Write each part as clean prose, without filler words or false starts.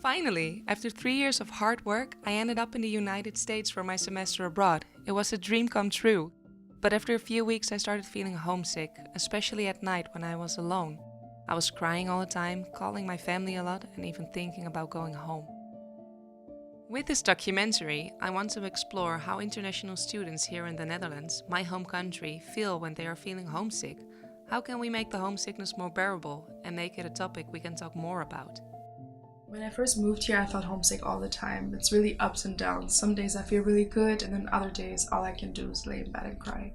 Finally, after 3 years of hard work, I ended up in the United States for my semester abroad. It was a dream come true. But after a few weeks, I started feeling homesick, especially at night when I was alone. I was crying all the time, calling my family a lot, and even thinking about going home. With this documentary, I want to explore how international students here in the Netherlands, my home country, feel when they are feeling homesick. How can we make the homesickness more bearable and make it a topic we can talk more about? When I first moved here, I felt homesick all the time. It's really ups and downs. Some days I feel really good, and then other days all I can do is lay in bed and cry.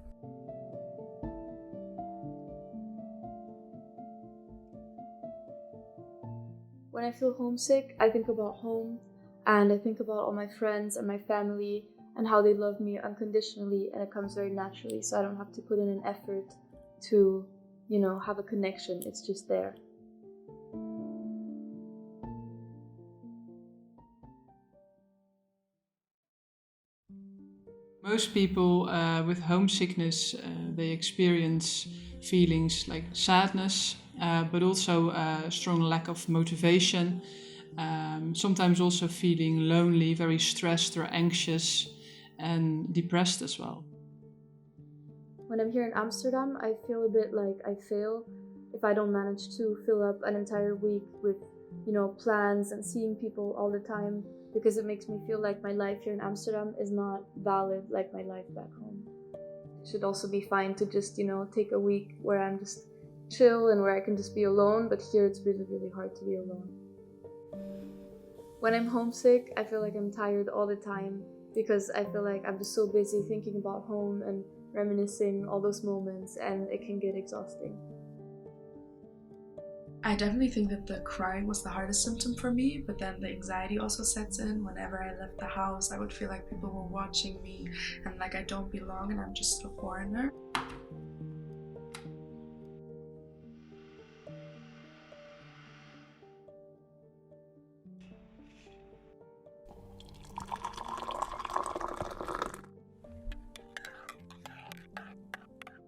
When I feel homesick, I think about home, and I think about all my friends and my family and how they love me unconditionally, and it comes very naturally, so I don't have to put in an effort to, have a connection. It's just there. Most people with homesickness, they experience feelings like sadness, but also a strong lack of motivation. Sometimes also feeling lonely, very stressed or anxious, and depressed as well. When I'm here in Amsterdam, I feel a bit like I fail if I don't manage to fill up an entire week with, plans and seeing people all the time, because it makes me feel like my life here in Amsterdam is not valid like my life back home. It should also be fine to just, take a week where I'm just chill and where I can just be alone, but here it's really, really hard to be alone. When I'm homesick, I feel like I'm tired all the time because I feel like I'm just so busy thinking about home and reminiscing all those moments, and it can get exhausting. I definitely think that the crying was the hardest symptom for me, but then the anxiety also sets in. Whenever I left the house, I would feel like people were watching me and like I don't belong and I'm just a foreigner.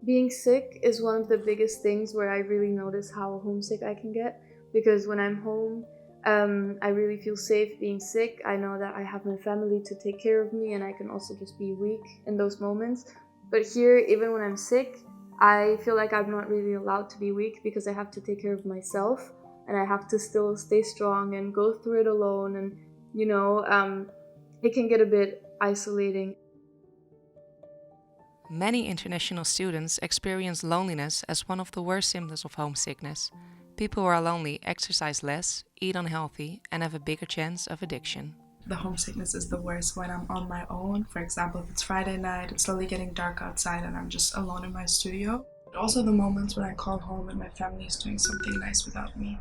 Being sick is one of the biggest things where I really notice how homesick I can get, because when I'm home, I really feel safe being sick. I know that I have my family to take care of me, and I can also just be weak in those moments. But here, even when I'm sick, I feel like I'm not really allowed to be weak because I have to take care of myself, and I have to still stay strong and go through it alone. And, it can get a bit isolating. Many international students experience loneliness as one of the worst symptoms of homesickness. People who are lonely exercise less, eat unhealthy, and have a bigger chance of addiction. The homesickness is the worst when I'm on my own. For example, if it's Friday night, it's slowly getting dark outside and I'm just alone in my studio. But also the moments when I call home and my family is doing something nice without me.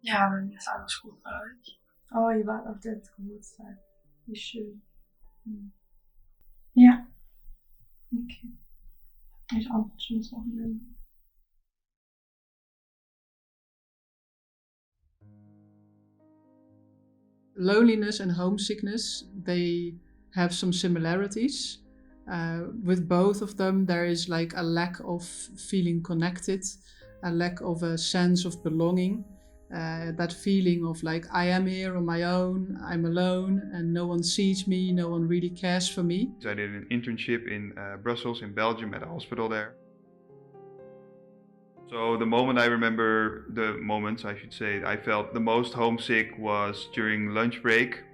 Ja, bei mir ist alles gut bei euch. Oh, ihr wart auf Dads Geburtstag. Wie schön. Ja. Okay. Ich auch ein schönes Wochenende. Loneliness and homesickness, they have some similarities. With both of them, there is like a lack of feeling connected, a lack of a sense of belonging. That feeling of like, I am here on my own, I'm alone, and no one sees me, no one really cares for me. I did an internship in Brussels, in Belgium, at a hospital there. So the moment I remember, the moments I should say, I felt the most homesick was during lunch break,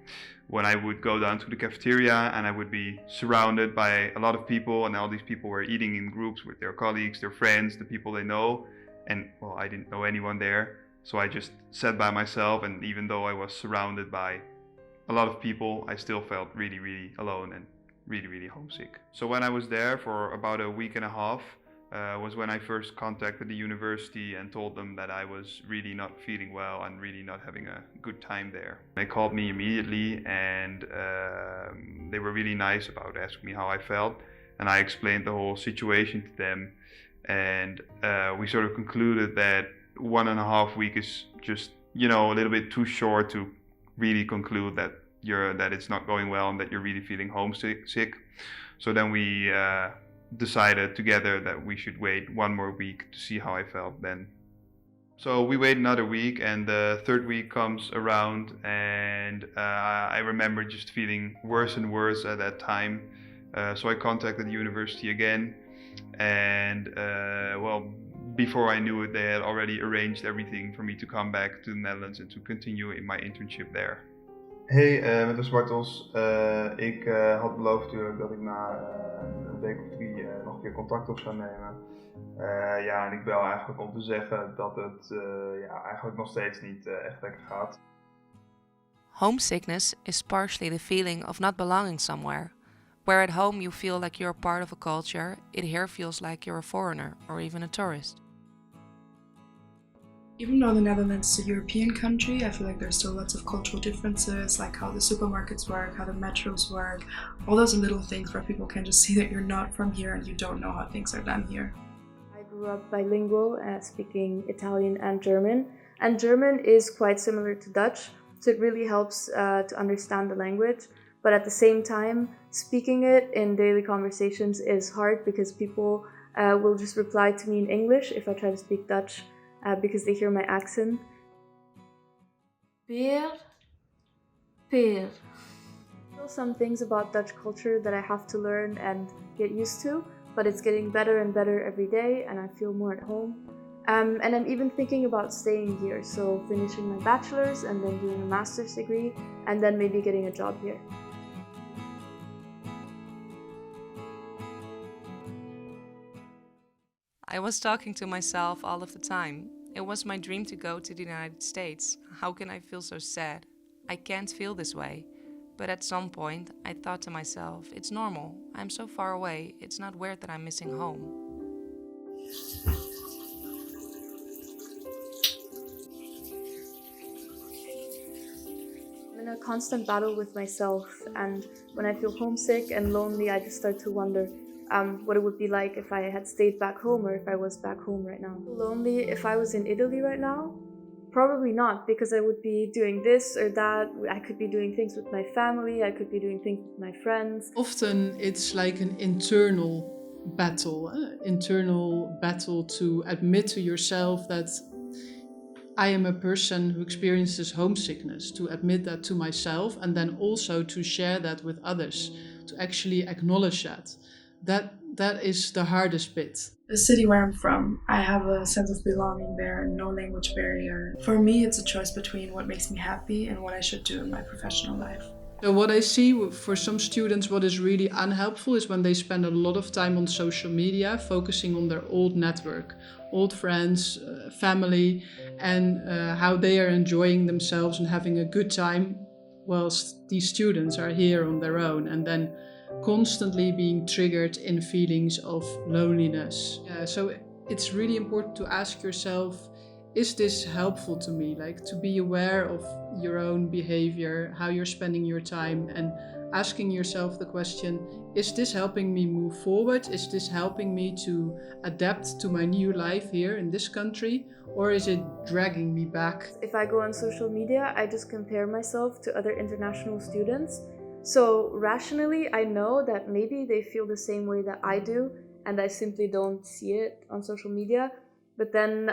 when I would go down to the cafeteria and I would be surrounded by a lot of people, and all these people were eating in groups with their colleagues, their friends, the people they know, and well, I didn't know anyone there. So I just sat by myself, and even though I was surrounded by a lot of people, I still felt really, really alone and really, really homesick. So when I was there for about a week and a half, was when I first contacted the university and told them that I was really not feeling well and really not having a good time there. They called me immediately, and they were really nice about asking me how I felt, and I explained the whole situation to them, and we sort of concluded that 1.5 weeks is just, a little bit too short to really conclude that it's not going well and that you're really feeling homesick. So then we decided together that we should wait 1 more week to see how I felt then. So we wait another week, and the 3rd week comes around, and I remember just feeling worse and worse at that time. So I contacted the university again, and before I knew it, they had already arranged everything for me to come back to the Netherlands and to continue in my internship there. Hey, met de Bartels. Ik had beloofd natuurlijk dat ik na een week of 3 nog een keer contact op zou nemen. En ik bel eigenlijk om te zeggen dat het eigenlijk nog steeds niet echt lekker gaat. Homesickness is partially the feeling of not belonging somewhere. Where at home you feel like you're a part of a culture, it here feels like you're a foreigner or even a tourist. Even though the Netherlands is a European country, I feel like there's still lots of cultural differences, like how the supermarkets work, how the metros work, all those little things where people can just see that you're not from here and you don't know how things are done here. I grew up bilingual, speaking Italian and German is quite similar to Dutch, so it really helps to understand the language. But at the same time, speaking it in daily conversations is hard because people will just reply to me in English if I try to speak Dutch. Because they hear my accent. Peer. Still some things about Dutch culture that I have to learn and get used to, but it's getting better and better every day, and I feel more at home. And I'm even thinking about staying here, so finishing my bachelor's and then doing a master's degree, and then maybe getting a job here. I was talking to myself all of the time. It was my dream to go to the United States. How can I feel so sad? I can't feel this way. But at some point, I thought to myself, it's normal. I'm so far away. It's not weird that I'm missing home. I'm in a constant battle with myself, and when I feel homesick and lonely, I just start to wonder what it would be like if I had stayed back home or if I was back home right now. Lonely if I was in Italy right now? Probably not, because I would be doing this or that. I could be doing things with my family, I could be doing things with my friends. Often it's like an internal battle to admit to yourself that I am a person who experiences homesickness, to admit that to myself, and then also to share that with others, to actually acknowledge that. That is the hardest bit. The city where I'm from, I have a sense of belonging there, no language barrier. For me, it's a choice between what makes me happy and what I should do in my professional life. So what I see for some students, what is really unhelpful is when they spend a lot of time on social media, focusing on their old network, old friends, family, and how they are enjoying themselves and having a good time, whilst these students are here on their own, and then constantly being triggered in feelings of loneliness. So it's really important to ask yourself, is this helpful to me? Like, to be aware of your own behavior, how you're spending your time, and asking yourself the question, is this helping me move forward? Is this helping me to adapt to my new life here in this country? Or is it dragging me back? If I go on social media, I just compare myself to other international students. So rationally, I know that maybe they feel the same way that I do, and I simply don't see it on social media. But then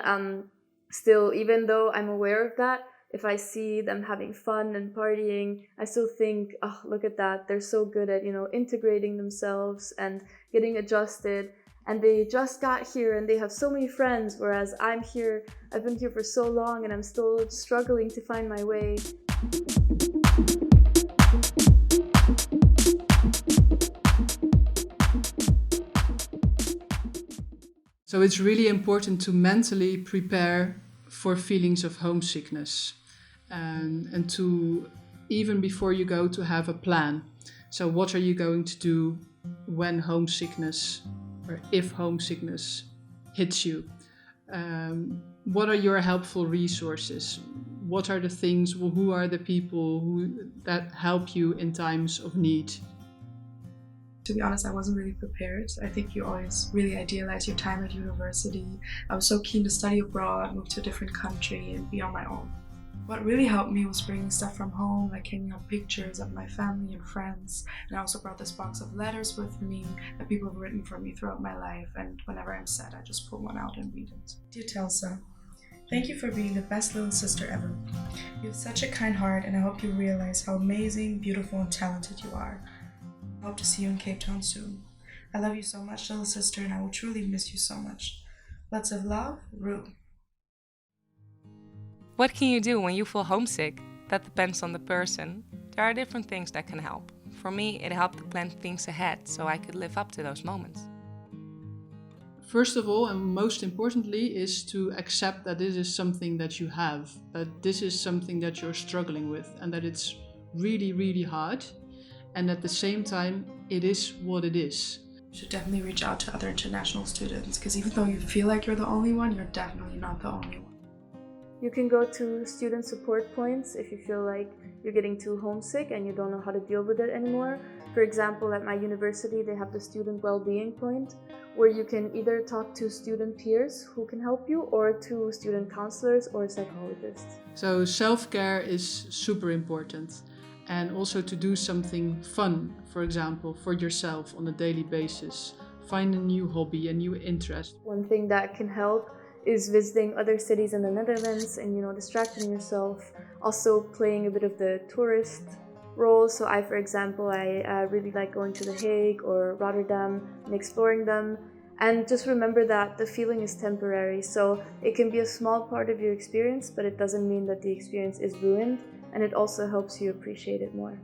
still, even though I'm aware of that, if I see them having fun and partying, I still think, oh, look at that. They're so good at, integrating themselves and getting adjusted. And they just got here and they have so many friends, whereas I'm here, I've been here for so long and I'm still struggling to find my way. So it's really important to mentally prepare for feelings of homesickness, and to, even before you go, to have a plan. So what are you going to do when homesickness or if homesickness hits you, what are your helpful resources? What are the things, who are the people that help you in times of need? To be honest, I wasn't really prepared. I think you always really idealize your time at university. I was so keen to study abroad, move to a different country, and be on my own. What really helped me was bringing stuff from home, like hanging up pictures of my family and friends. And I also brought this box of letters with me that people have written for me throughout my life. And whenever I'm sad, I just pull one out and read it. Dear Telsa, thank you for being the best little sister ever. You have such a kind heart, and I hope you realize how amazing, beautiful, and talented you are. I hope to see you in Cape Town soon. I love you so much, little sister, and I will truly miss you so much. Lots of love, Rue. What can you do when you feel homesick? That depends on the person. There are different things that can help. For me, it helped to plan things ahead so I could live up to those moments. First of all, and most importantly, is to accept that this is something that you have, that this is something that you're struggling with, and that it's really, really hard. And at the same time, it is what it is. You should definitely reach out to other international students, because even though you feel like you're the only one, you're definitely not the only one. You can go to student support points if you feel like you're getting too homesick and you don't know how to deal with it anymore. For example, at my university, they have the student well-being point, where you can either talk to student peers who can help you or to student counselors or psychologists. So self-care is super important. And also to do something fun, for example, for yourself on a daily basis. Find a new hobby, a new interest. One thing that can help is visiting other cities in the Netherlands and, distracting yourself. Also playing a bit of the tourist role. So for example, I really like going to The Hague or Rotterdam and exploring them. And just remember that the feeling is temporary. So it can be a small part of your experience, but it doesn't mean that the experience is ruined. And it also helps you appreciate it more.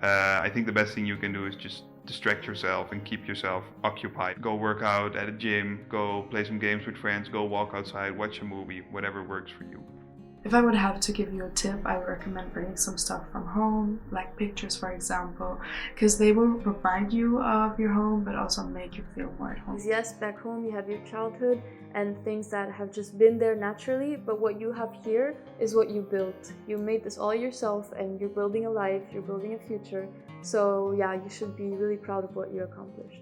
I think the best thing you can do is just distract yourself and keep yourself occupied. Go work out at a gym, go play some games with friends, go walk outside, watch a movie, whatever works for you. If I would have to give you a tip, I would recommend bringing some stuff from home, like pictures, for example, because they will remind you of your home, but also make you feel more at home. Yes, back home you have your childhood and things that have just been there naturally, but what you have here is what you built. You made this all yourself and you're building a life, you're building a future. So yeah, you should be really proud of what you accomplished.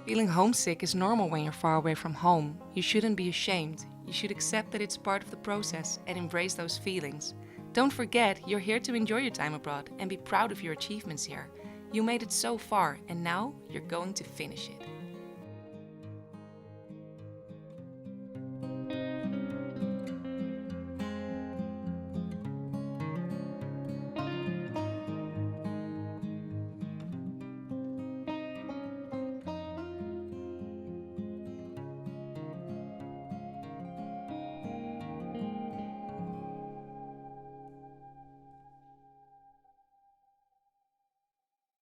Feeling homesick is normal when you're far away from home. You shouldn't be ashamed. You should accept that it's part of the process and embrace those feelings. Don't forget, you're here to enjoy your time abroad and be proud of your achievements here. You made it so far and now you're going to finish it.